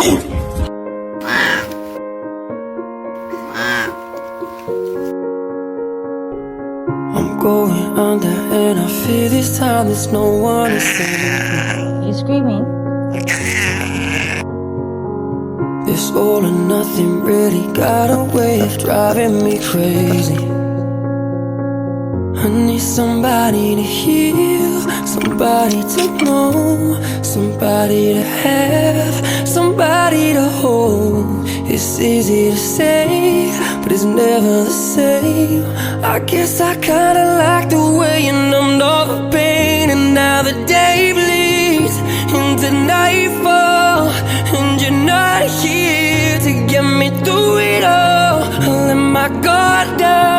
I'm going under and I fear this time there's no one to save. You screaming? This all or nothing really got a way of driving me crazy. I need somebody to heal, somebody to know, somebody to have, somebody to hold. It's easy to say, but it's never the same. I guess I kinda like the way you numbed all the pain. And now the day bleeds into nightfall, and you're not here to get me through it all. I let my guard down,